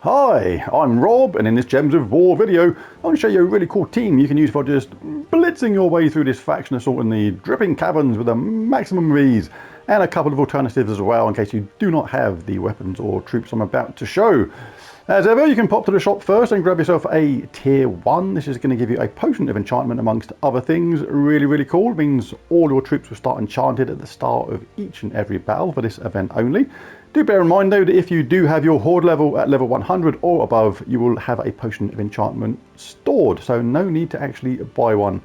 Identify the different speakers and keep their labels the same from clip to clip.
Speaker 1: Hi, I'm Rob, and in this Gems of War video, I want to show you a really cool team you can use for just blitzing your way through this faction assault in the dripping caverns with a maximum of ease, and a couple of alternatives as well in case you do not have the weapons or troops I'm about to show. As ever, you can pop to the shop first and grab yourself a tier 1. This is going to give you a potion of enchantment amongst other things. Really cool. It means all your troops will start enchanted at the start of each and every battle for this event only. Do bear in mind though that if you do have your horde level at level 100 or above, you will have a potion of enchantment stored, so no need to actually buy one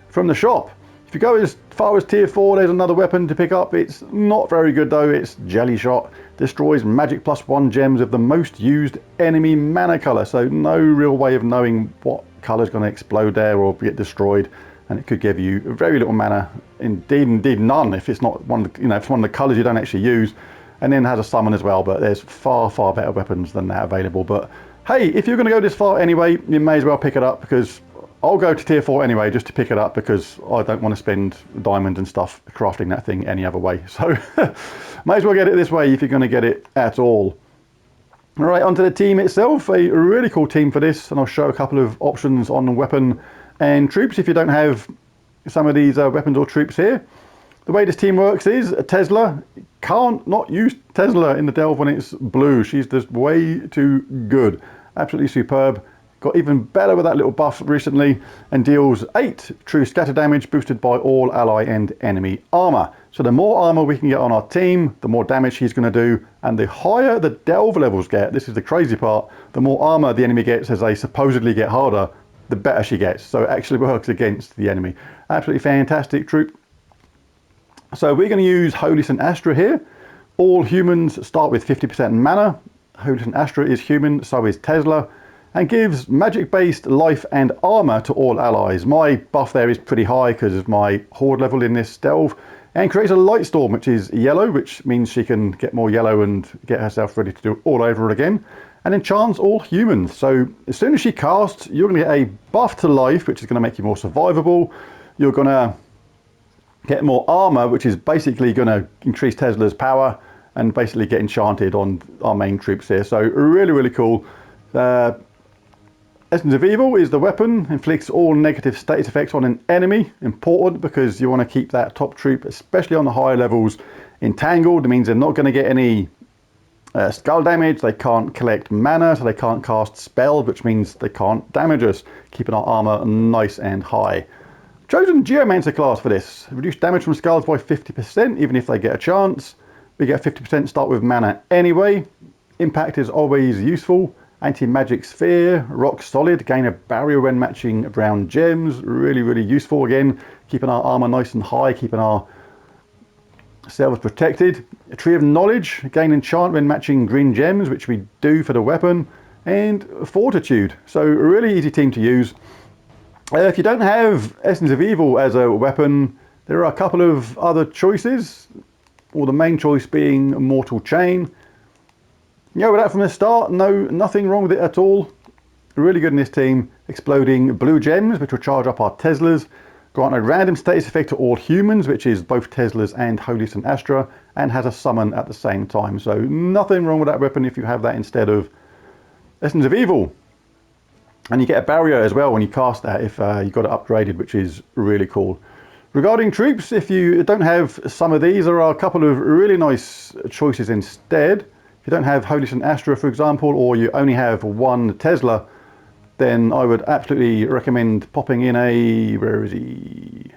Speaker 1: from the shop. If you go as far as tier 4, there's another weapon to pick up. It's not very good though. It's Jelly Shot. Destroys magic +1 gems of the most used enemy mana colour, so no real way of knowing what colour is going to explode there or get destroyed, and it could give you very little mana, indeed none if it's not one of the, if it's one of the colours you don't actually use. And then has a summon as well, but there's far better weapons than that available. But hey, if you're going to go this far anyway, you may as well pick it up, because I'll go to tier 4 anyway just to pick it up, because I don't want to spend diamonds and stuff crafting that thing any other way. So may as well get it this way if you're going to get it at all. All right, onto the team itself. A really cool team for this, and I'll show a couple of options on weapon and troops if you don't have some of these weapons or troops here. The way this team works is Tesla. Can't not use Tesla in the delve when it's blue. She's just way too good. Absolutely superb. Got even better with that little buff recently, and deals 8 true scatter damage boosted by all ally and enemy armor. So the more armor we can get on our team, the more damage she's going to do, and the higher the delve levels get, this is the crazy part, the more armor the enemy gets as they supposedly get harder, the better she gets. So it actually works against the enemy. Absolutely fantastic troop. So we're going to use Holy St. Astra here. All humans start with 50% mana. Holy St. Astra is human, so is Tesla, and gives magic-based life and armor to all allies. My buff there is pretty high because of my horde level in this delve, and creates a light storm, which is yellow, which means she can get more yellow and get herself ready to do it all over again, and enchants all humans. So as soon as she casts, you're going to get a buff to life, which is going to make you more survivable. You're going to get more armor, which is basically going to increase Tesla's power and basically get enchanted on our main troops here. So really cool. Essence of Evil is the weapon, inflicts all negative status effects on an enemy. Important because you want to keep that top troop, especially on the higher levels, entangled. It means they're not going to get any skull damage, they can't collect mana, so they can't cast spells, which means they can't damage us, keeping our armor nice and high. Chosen Geomancer class for this. Reduce damage from skulls by 50%, even if they get a chance. We get 50% start with mana anyway. Impact is always useful. Anti-magic sphere, rock solid, gain a barrier when matching brown gems. Really useful again, keeping our armor nice and high, keeping our selves protected. A tree of knowledge, gain enchant when matching green gems, which we do for the weapon. And fortitude, so a really easy team to use. If you don't have Essence of Evil as a weapon, there are a couple of other choices, or the main choice being Mortal Chain. You know, with that from the start, nothing wrong with it at all. Really good in this team. Exploding blue gems, which will charge up our Teslas. Grant a random status effect to all humans, which is both Teslas and Holy St. Astra, and has a summon at the same time. So nothing wrong with that weapon if you have that instead of Essence of Evil. And you get a barrier as well when you cast that if you got it upgraded, which is really cool. Regarding troops, if you don't have some of these, there are a couple of really nice choices instead. If you don't have Holy St. Astra, for example, or you only have one Tesla, then I would absolutely recommend popping in a, where is he?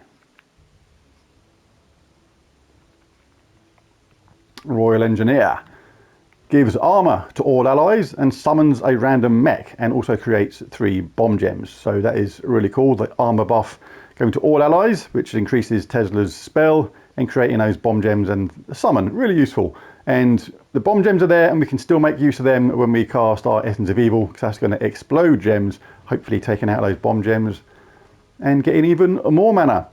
Speaker 1: Royal Engineer. Gives armor to all allies and summons a random mech, and also creates 3 bomb gems. So that is really cool. The armor buff going to all allies, which increases Tesla's spell, and creating those bomb gems and summon. Really useful. And the bomb gems are there, and we can still make use of them when we cast our Essence of Evil, because that's going to explode gems, hopefully taking out those bomb gems and getting even more mana.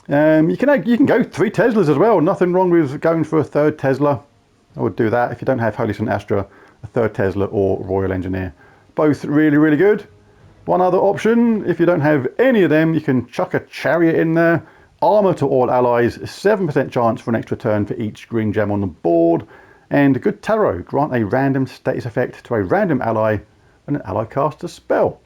Speaker 1: You can go 3 Teslas as well. Nothing wrong with going for a 3rd Tesla. I would do that if you don't have Holy St. Astra, a 3rd Tesla or Royal Engineer. Both really good. One other option, if you don't have any of them, you can chuck a Chariot in there. armor to all allies, 7% chance for an extra turn for each green gem on the board, and good tarot, grant a random status effect to a random ally when an ally casts a spell.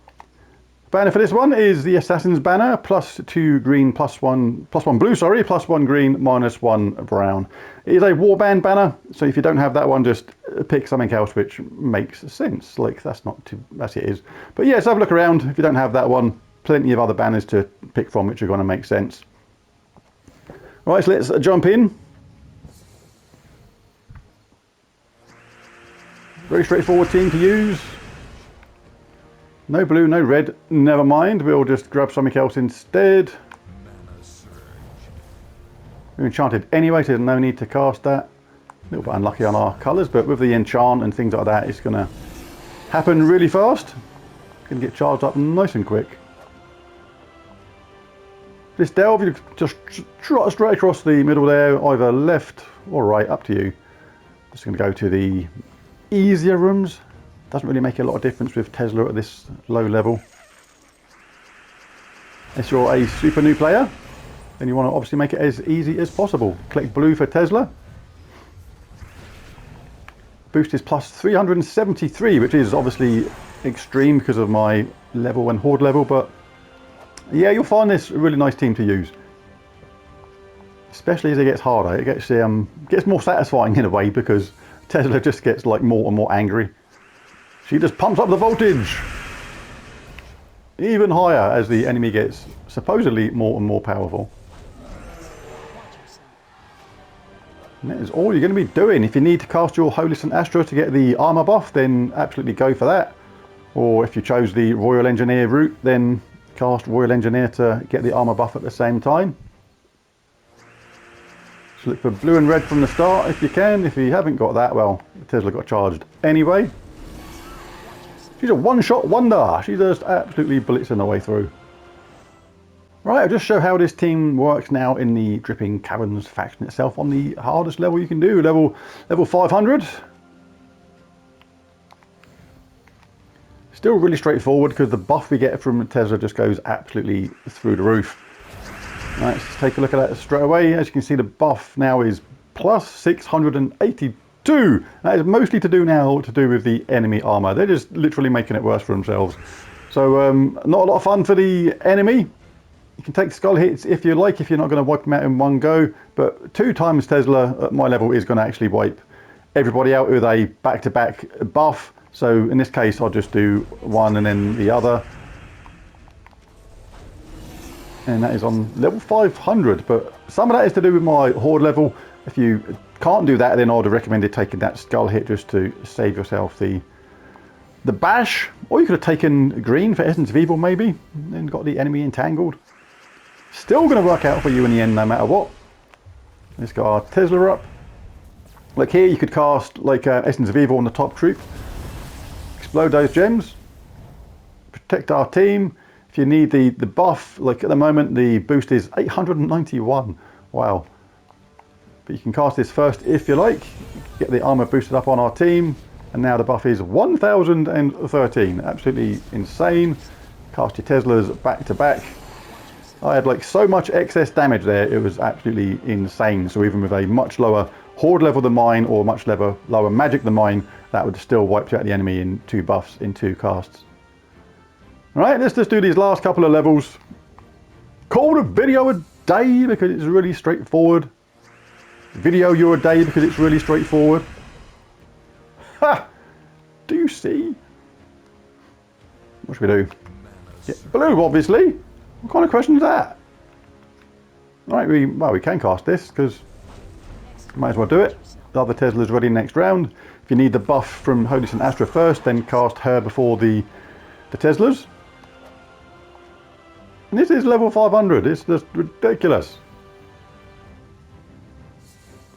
Speaker 1: Banner for this one is the Assassin's Banner, +2 green, +1 blue, sorry, +1 green, -1 brown. It is a warband banner, so if you don't have that one, just pick something else which makes sense. Like, that's not too, that's it is. But yeah, let's have a look around. If you don't have that one, plenty of other banners to pick from which are going to make sense. Right, so let's jump in. Very straightforward team to use. No blue, no red, never mind. We'll just grab something else instead. We're enchanted anyway, so there's no need to cast that. A little bit unlucky on our colours, but with the enchant and things like that, it's going to happen really fast. Going to get charged up nice and quick. This delve, you just trot straight across the middle there, either left or right, up to you. Just going to go to the easier rooms. Doesn't really make a lot of difference with Tesla at this low level. If you're a super new player, then you want to obviously make it as easy as possible. Click blue for Tesla. Boost is +373, which is obviously extreme because of my level and horde level, but yeah, you'll find this a really nice team to use. Especially as it gets harder. It gets more satisfying in a way because Tesla just gets like more and more angry. She just pumps up the voltage even higher as the enemy gets supposedly more and more powerful. And that is all you're going to be doing. If you need to cast your Holy St. Astra to get the armor buff, then absolutely go for that. Or if you chose the Royal Engineer route, then cast Royal Engineer to get the armor buff at the same time. So look for blue and red from the start if you can. If you haven't got that, well, Tesla got charged anyway. She's a one-shot wonder. She's just absolutely blitzing her way through. Right, I'll just show how this team works now in the Dripping Caverns faction itself on the hardest level you can do, level 500. Still really straightforward because the buff we get from Tesla just goes absolutely through the roof. Right, let's take a look at that straight away. As you can see, the buff now is +682. That is mostly to do with the enemy armor. They're just literally making it worse for themselves. So not a lot of fun for the enemy. You can take skull hits if you like, if you're not going to wipe them out in one go. But 2 times Tesla at my level is going to actually wipe everybody out with a back-to-back buff. So in this case, I'll just do one and then the other. And that is on level 500. But some of that is to do with my horde level. If you can't do that, then I would have recommended taking that skull hit just to save yourself the bash. Or you could have taken green for Essence of Evil maybe, and got the enemy entangled. Still going to work out for you in the end no matter what. Let's get our Tesla up. Like here you could cast like Essence of Evil on the top troop. Explode those gems. Protect our team. If you need the buff, like at the moment the boost is 891. Wow. But you can cast this first if you like. Get the armor boosted up on our team. And now the buff is 1013. Absolutely insane. Cast your Teslas back to back. I had like so much excess damage there. It was absolutely insane. So even with a much lower horde level than mine or much lower magic than mine, that would still wipe out the enemy in 2 buffs in 2 casts. Alright, let's just do these last couple of levels. Call the video a day because it's really straightforward. Video you a day because it's really straightforward. Ha! Do you see? What should we do? Get blue, obviously. What kind of question is that? Right, we can cast this because might as well do it. The other Tesla's ready next round. If you need the buff from Holy St. Astra first, then cast her before the Teslas. And this is level 500. It's just ridiculous.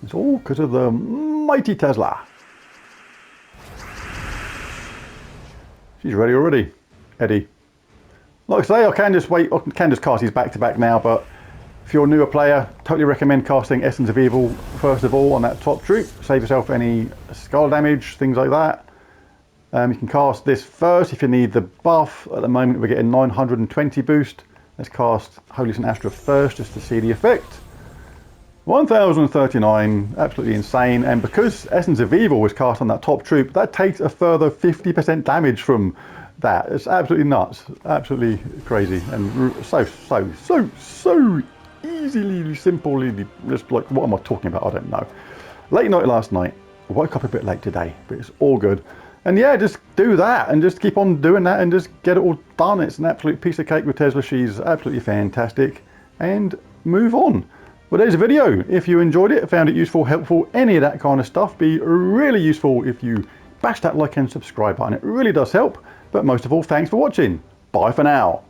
Speaker 1: It's all because of the mighty Tesla. She's ready already, Eddie. Like I say, I can just cast these back to back now, but if you're a newer player, totally recommend casting Essence of Evil first of all on that top troop. Save yourself any skull damage, things like that. You can cast this first if you need the buff. At the moment we're getting 920 boost, Let's cast Holy St. Astra first just to see the effect. 1039, absolutely insane, and because Essence of Evil was cast on that top troop, that takes a further 50% damage from that. It's absolutely nuts, absolutely crazy, and so easily, simply, just like, what am I talking about? I don't know. Late night last night, woke up a bit late today, but it's all good. And yeah, just do that and just keep on doing that and just get it all done. It's an absolute piece of cake with Tesla. She's absolutely fantastic. And move on. Well, there's a video. If you enjoyed it, found it useful, helpful, any of that kind of stuff, be really useful if you bash that like and subscribe button. It really does help. But most of all, thanks for watching. Bye for now.